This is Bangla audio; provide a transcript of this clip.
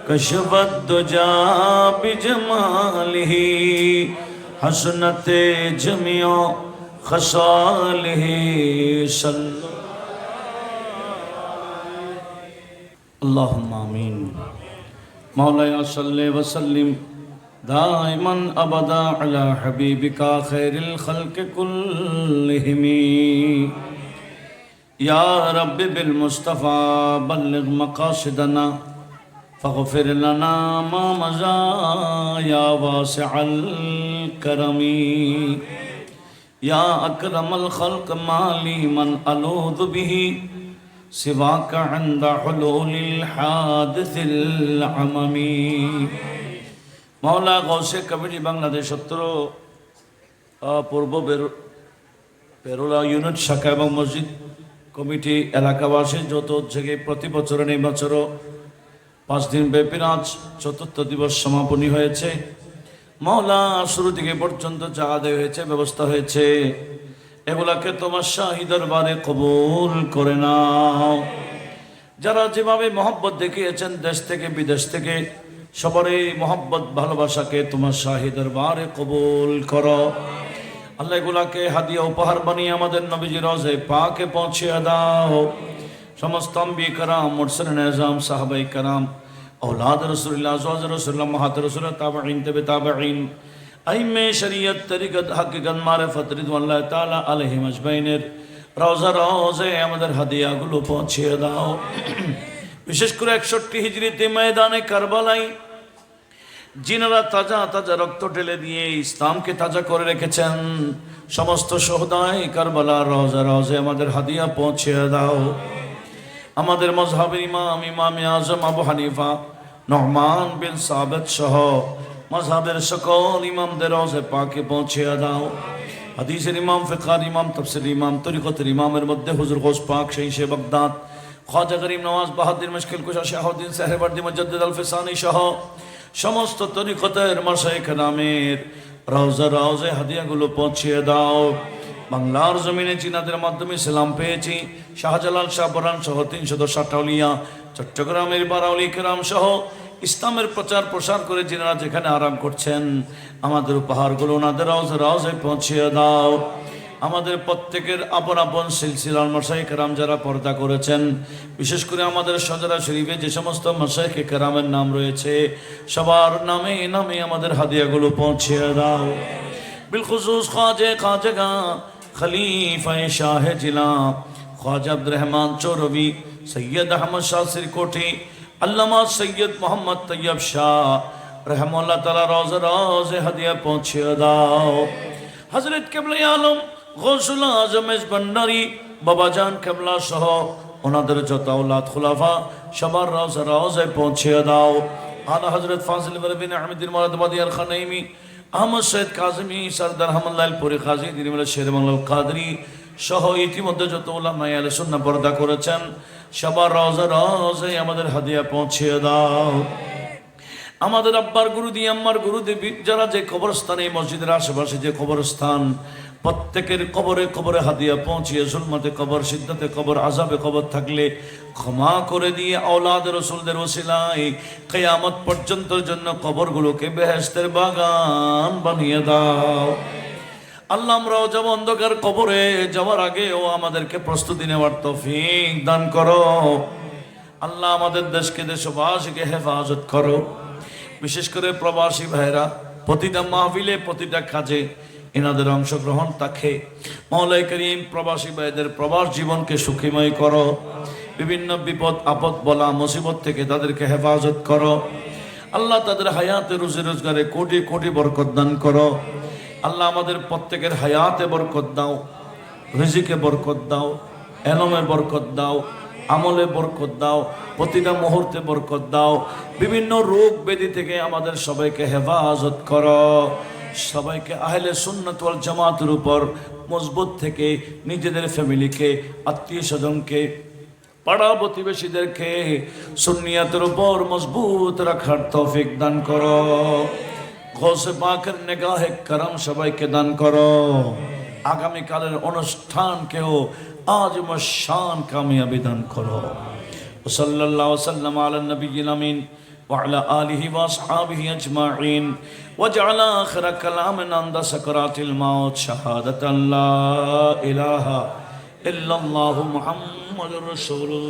कशफत दुजा बिजमालिही हसनत जमियो खसालिही अल्लाहुम्मा आमीन। मौलाया सल्ले वसल्लिम दाइमन अबदा अला हबीबिका खैरिल खल्क कुल्लिहिम। या रब्बि बिल मुस्तफ़ा बल्लिग मक़ासिदना फ़ग़फ़िर लना मा मज़ा या वासिअल करमी। या अकरमल खल्क़ माली मन अलूज़ु बिही सिवाका इंदा हुलूलिल हादिसिल अममी। मौला गौसे कमिटी बांग्लादेश 17 पूर्व पेरोला यूनिट शाखा এবং মসজিদ কমিটি এলাকাবাসী যত থেকে প্রতি বছর এই বছরও 5 দিন ব্যাপী আজ চতুর্থ দিবস সমাপনী হয়েছে। মৌলা শুরু থেকে পর্যন্ত যা আদায় হয়েছে ব্যবস্থা হয়েছে এগুলাকে তোমার শাহী দরবারে কবুল করে নাও। যারা যেভাবে মহব্বত দেখিয়েছেন দেশ থেকে বিদেশ থেকে সবারই মহব্বত ভালোবাসাকে তোমার শাহী দরবারে কবুল করো। আল্লাহ এগুলাকে হাদিয়া উপহার বানিয়ে আমাদের নবীজি রওজে পাকে পৌঁছে দাও। সমস্ত আম্বিয়া کرام মুরসালিন আযম সাহাবায়ে کرام औलाद रसूलुल्लाह अज़वाज रसूलुल्लाह महत रसूलुल्लाह ताबईन तबे ताबईन आइम्मे शरीयत तरीकत हकीकत मारिफत रिदवानुल्लाह ताला अलैहिम अजमाइনের রওজা রওজে আমাদের হাদিয়াগুলো পৌঁছে দাও। বিশেষ করে 61 হিজরিতে ময়দানে কারবালায় जिनारा ताजा ताजा रक्त ढेले दिए इस्लाम के ताजा करे रेखेছেন समस्त शोहदाए কারবালার রওজা রওজে আমাদের হাদিয়া পৌঁছে দাও। আমাদের মযহাবের ইমাম ইমামে আজম আবু হানিফা নুহমান বিন সাবিত সহ মযহাবের সকল ইমামদের রওজে পাকে পৌঁছে দাও। হাদিসের ইমাম ফিকহের ইমাম তাফসীরের ইমাম তরিকতের ইমামের মধ্যে হুজুর গৌস পাক শাইখে বাগদাদ খ্বাজা গরিব নওয়াজ বাহাদুর মুশকিল কুশা শাহাবুদ্দিন সাহেবর্দি মুজাদ্দিদ আল ফিসানি সহ সমস্ত তরিকতের মাশায়েখ নামের রওজা রওজে হাদিয়াগুলো পৌঁছে দাও। বাংলার জমিনে জিনাদের মাধ্যমে সালাম পেয়েছি শাহজালাল শাহ বরান সহ 310 আউলিয়া, চট্টগ্রামের বারাউলি কেরাম সহ ইসলামের প্রচার প্রসার করে জিনারা যেখানে আরাম করছেন আমাদের উপহারগুলো ওনাদের রওজা রওজে পৌঁছে দাও। আমাদের প্রত্যেকের আপন আপন সিলসিলার মাশায়েখ কেরাম যারা পর্দা করেছেন বিশেষ করে আমাদের শাহজারা শরীফে যে সমস্ত মাশায়েখ কেরামের নাম রয়েছে সবার নামে নামে আমাদের হাদিয়াগুলো পৌঁছে দাও। बिलखुसूस ख्वाजे खाजगा खलीफा शाह जिला ख्वाजा अब्दुर रहमान चौरवी सैयद अहमद शाह सिरकोटी अल्लामा सैयद मोहम्मद तैयब शाह रहमतुल्लाह ताला रोज़े रोज़े हदिया पहुँचे दाओ। हजरत क़िबला आलम गौसुल आज़म इस भंडारी बाबा जान क़िबला सह उनादर যত औलाद खुलाफा सबार रोज़े रोज़े पहुँचे दाओ। आला हजरत फाजिल बिन अहमद मुरादाबादी अल खनैमी আহমদ সৈয়দ কাজেমি সরদার হামদুল্লাহপুরি কাজী দিরিমালা শের বাংলাল কাদরি সহ ইতিমধ্যে যত উলামায়ে আহলে সুন্নাহ পর্দা করেছেন সবার রওজা রওজায় আমাদের হাদিয়া পৌঁছে দাও। আমাদের আব্বার গুরু দিয়ে আম্মার গুরু দেবী যারা যে কবরস্থানে মসজিদের আশেপাশে যে কবরস্থান প্রত্যেকের কবরে কবরে হাদিয়া পৌঁছিয়ে জুলমাতে কবর সিদ্ধাতে কবর আযাবে কবর থাকলে ক্ষমা করে দিয়ে औलाद রাসূলদের ওসিলায় কিয়ামত পর্যন্তের জন্য কবরগুলোকে বেহেশতের বাগান বানিয়ে দাও। আল্লাহ আমরাও যাব অন্ধকার কবরে যাওয়ার আগে ও আমাদেরকে প্রস্তুতি নেওয়ার তৌফিক দান করো। আল্লাহ আমাদের দেশকে দেশবাসীকে হেফাজত করো। বিশেষ করে প্রবাসী ভাইরা প্রতিটা মাহফিলে প্রতিটা কাজে এনাদের অংশগ্রহণ থাকে মওলাই করিম প্রবাসী ভাইদের প্রবাস জীবনকে সুখময় করো। বিভিন্ন বিপদ আপদ বলা মুসিবত থেকে তাদেরকে হেফাজত করো। আল্লাহ তাদের হায়াতে রুজি রোজগারে কোটি কোটি বরকত দান করো। আল্লাহ আমাদের প্রত্যেকের হায়াতে বরকত দাও, রিজিকে বরকত দাও, এলমে বরকত দাও, আমলে বরকত দাও, প্রতিটা মুহূর্তে বরকত দাও। বিভিন্ন রোগ ব্যাধি থেকে আমাদের সবাইকে হেফাজত করো। সবাইকে আহলে সুন্নাত ওয়াল জামাতের উপর মজবুত থেকে নিজেদের ফ্যামিলিকে আত্মীয় স্বজনকে পাড়া প্রতিবেশীদেরকে সুন্নিয়াতের উপর মজবুত রাখার তৌফিক দান করো। গৌসে পাকের নিগাহে করম সবাইকে দান করো। আগামীকালের অনুষ্ঠানকেও আজম শান কামিয়াবি দান করো। সাল্লাল্লাহু সাল্লাম আলা নবিয়িল আমিন وعلى آله وأصحابه أجمعين واجعل آخر كلامنا عند سكرات الموت شهادة لا إله إلا الله محمد رسول الله